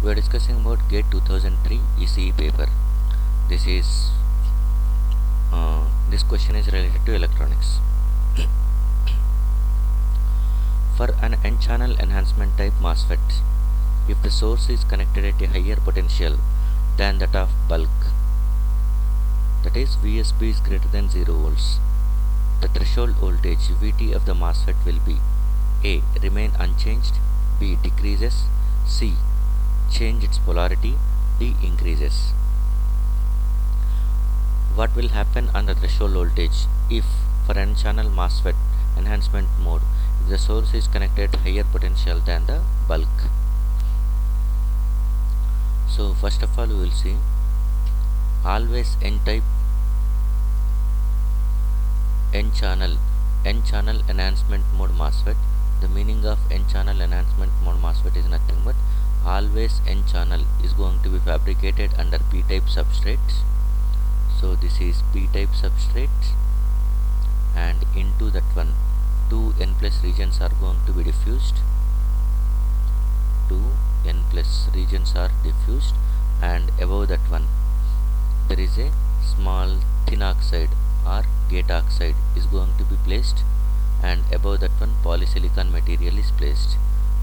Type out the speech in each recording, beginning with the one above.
We are discussing about GATE 2003 ECE paper. This is this question is related to electronics. For an N-channel enhancement type MOSFET, if the source is connected at a higher potential than that of bulk, that is VSB is greater than 0 volts, the threshold voltage VT of the MOSFET will be A. Remain unchanged, B. Decreases, C. Change its polarity, D. Increases. What will happen on the threshold voltage if for N-channel MOSFET enhancement mode, if the source is connected at higher potential than the bulk? So first of all we will see always N-type N-channel enhancement mode MOSFET. The meaning of N-channel enhancement mode MOSFET is nothing but always N-channel is going to be fabricated under P-type substrate. So this is P-type substrate, and into that one 2 N plus regions are going to be diffused. 2 N plus regions are diffused, and above that one there is a small thin oxide or gate oxide is going to be placed, and above that one polysilicon material is placed.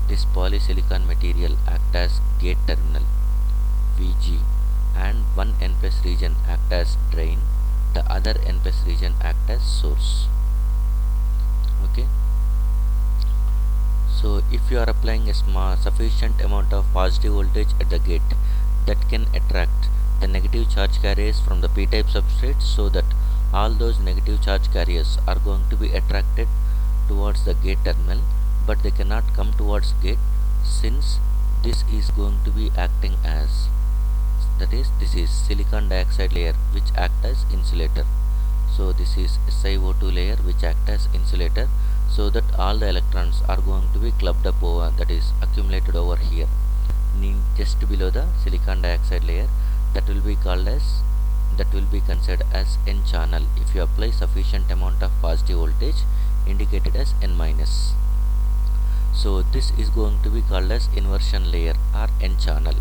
This polysilicon material act as gate terminal VG, and one N plus region act as drain, the other N plus region act as source. Okay, so if you are applying a sufficient amount of positive voltage at the gate, that can attract the negative charge carriers from the P-type substrate, so that all those negative charge carriers are going to be attracted towards the gate terminal, but they cannot come towards gate, since this is going to be acting as, that is, this is silicon dioxide layer which act as insulator. So this is SiO2 layer which act as insulator, so that all the electrons are going to be clubbed up over, that is accumulated over here just below the silicon dioxide layer. That will be called as, that will be considered as N-channel if you apply sufficient amount of positive voltage, indicated as N minus. So this is going to be called as inversion layer or N-channel.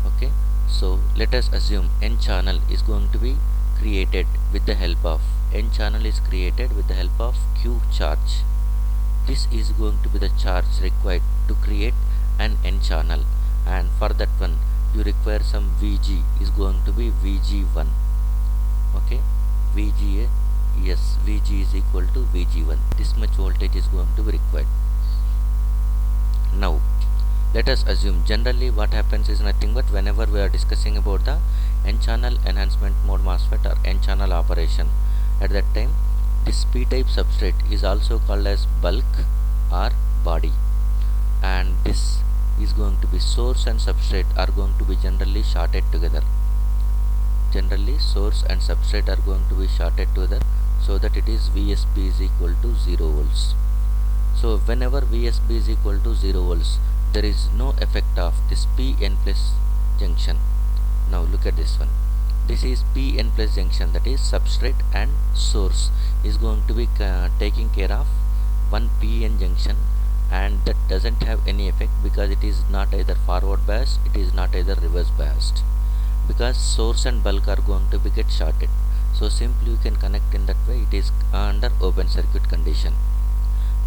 Okay, so let us assume N-channel is going to be created with the help of, N-channel is created with the help of Q charge. This is going to be the charge required to create an N-channel, and for that one you require some VG is going to be VG1. Okay, VG, yes, VG is equal to VG1. This much voltage is going to be required. Now let us assume, generally what happens is nothing but whenever we are discussing about the N-channel enhancement mode MOSFET or N-channel operation, at that time this P-type substrate is also called as bulk or body, and this is going to be source and substrate are going to be generally shorted together. Generally source and substrate are going to be shorted together, so that it is VSB is equal to 0 volts. So whenever VSB is equal to 0 volts, there is no effect of this PN plus junction. Now look at this one. This is PN plus junction, that is substrate and source is going to be taking care of one PN junction, and that doesn't have any effect because it is not either forward biased, it is not either reverse biased, because source and bulk are going to be get shorted. So simply you can connect in that way, it is under open circuit condition.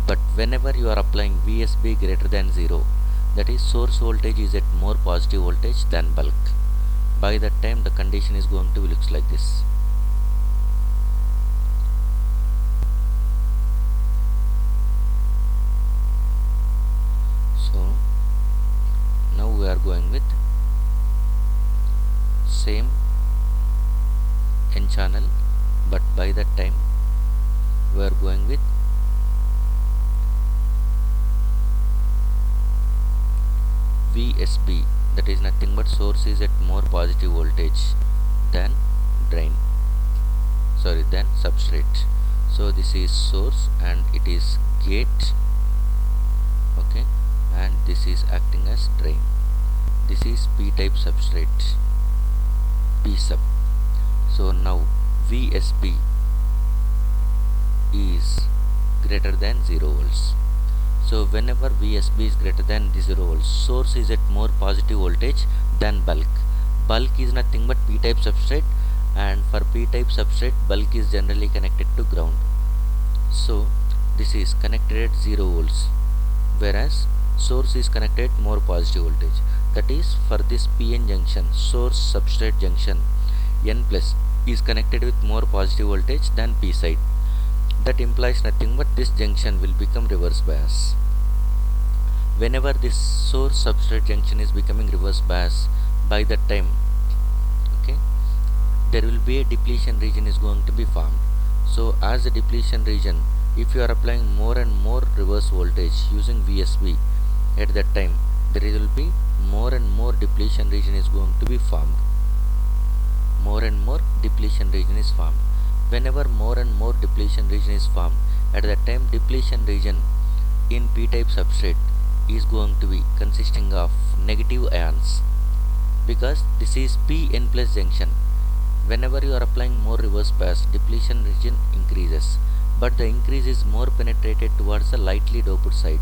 But whenever you are applying VSB greater than 0, that is source voltage is at more positive voltage than bulk, by that time the condition is going to be looks like this. So now we are going with same N-channel, but by that time we are going with VSB, that is nothing but source is at more positive voltage than drain, than substrate. So this is source and it is gate. Okay, and this is acting as drain. This is P-type substrate, P sub. So now VSB is greater than 0 volts. So whenever VSB is greater than the 0 volts, source is at more positive voltage than bulk. Bulk is nothing but p-type substrate, and for p-type substrate bulk is generally connected to ground. So this is connected at 0 volts, whereas source is connected at more positive voltage. That is, for this PN junction, source substrate junction, N plus is connected with more positive voltage than P side. That implies nothing but this junction will become reverse bias. Whenever this source substrate junction is becoming reverse bias, by that time, okay, there will be a depletion region is going to be formed. So as a depletion region, if you are applying more and more reverse voltage using VSB, at that time there will be more and more depletion region is going to be formed. More and more depletion region is formed. Whenever more and more depletion region is formed, at that time depletion region in p-type substrate is going to be consisting of negative ions, because this is Pn plus junction. Whenever you are applying more reverse bias, depletion region increases, but the increase is more penetrated towards the lightly doped side.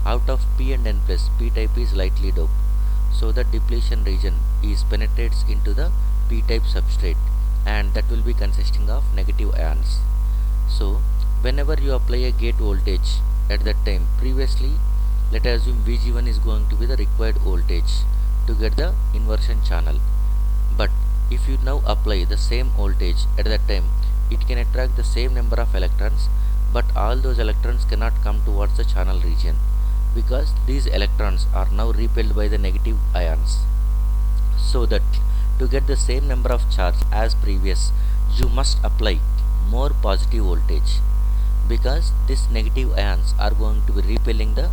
Out of P and N plus, p-type is lightly doped, so the depletion region is penetrates into the p-type substrate, and that will be consisting of negative ions. So whenever you apply a gate voltage at that time, previously let us assume Vg1 is going to be the required voltage to get the inversion channel, but if you now apply the same voltage at that time, it can attract the same number of electrons, but all those electrons cannot come towards the channel region, because these electrons are now repelled by the negative ions. So that to get the same number of charge as previous, you must apply more positive voltage, because these negative ions are going to be repelling the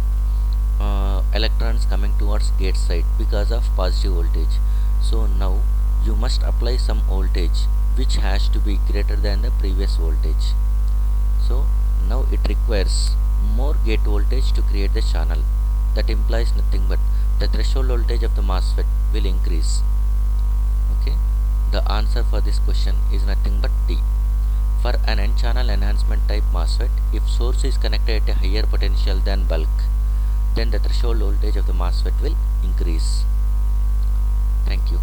electrons coming towards gate side because of positive voltage. So now you must apply some voltage which has to be greater than the previous voltage. So now it requires more gate voltage to create the channel. That implies nothing but the threshold voltage of the MOSFET will increase. Okay, the answer for this question is nothing but D. For an N-channel enhancement type MOSFET, if source is connected at a higher potential than bulk, then the threshold voltage of the MOSFET will increase. Thank you.